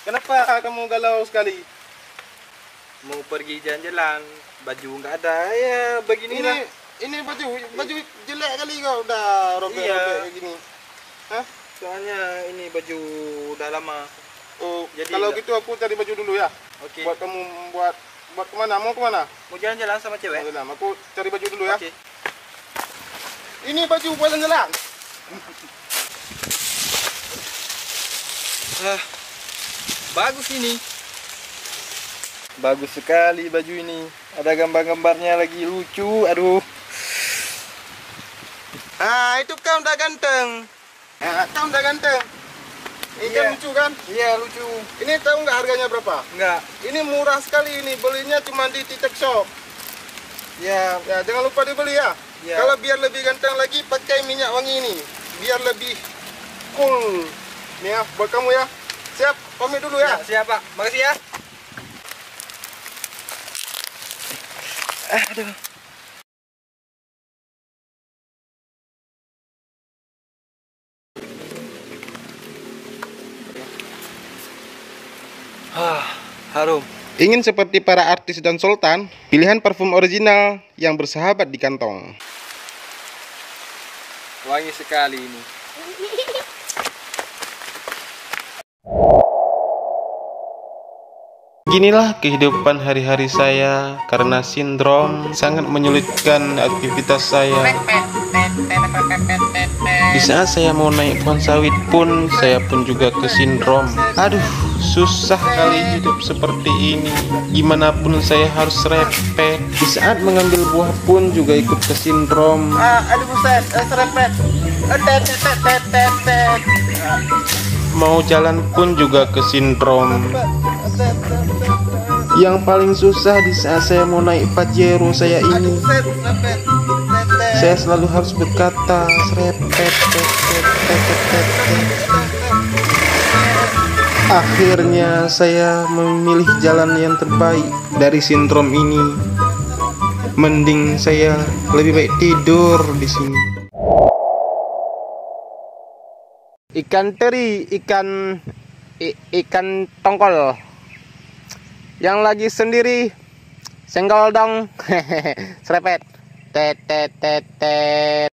Kenapa kamu galau sekali? Mau pergi jalan-jalan, baju nggak ada, ya beginilah. Ini baju jelek kali kau udah robek-robek kayak gini. Hah? Soalnya ini baju udah lama. Oh, Jadi kalau enggak. gitu aku cari baju dulu ya. Oke. Buat kamu buat kemana? Mau kemana? Mau jalan-jalan sama cewek? Jalan. Aku cari baju dulu ya. Oke. Ini baju buat jalan. Bagus ini. Bagus sekali baju ini. Ada gambar-gambarnya lagi lucu. Aduh. Ah, itu kau udah ganteng. Kau udah ganteng. Ini Iya. kan lucu kan? Iya, lucu. Ini tahu nggak harganya berapa? Enggak. Ini murah sekali ini. Belinya cuma di Titek Shop. Ya, Ya, jangan lupa dibeli ya. Ya. Kalau biar lebih ganteng lagi, pakai minyak wangi ini. Biar lebih cool. Nih ya, buat kamu ya. Siap, pamit dulu ya. siap, Pak. Makasih ya. Aduh. Harum. Ingin seperti para artis dan sultan, pilihan parfum original yang bersahabat di kantong. Wangi sekali ini. Beginilah kehidupan hari-hari saya karena sindrom sangat menyulitkan aktivitas saya. Di saat saya mau naik pohon sawit pun, saya pun juga kesindrom. Aduh, susah kali hidup seperti ini. Gimana pun saya harus repet. Di saat mengambil buah pun juga ikut kesindrom. Aduh buset, serempet. Mau jalan pun juga kesindrom. Yang paling susah di saat saya mau naik Pajero saya ini, saya selalu harus berkata serepet. Akhirnya saya memilih jalan yang terbaik dari sindrom ini. Mending saya lebih baik tidur di sini. Ikan teri, ikan tongkol. Yang lagi sendiri, senggol dong. Serepet. Tet.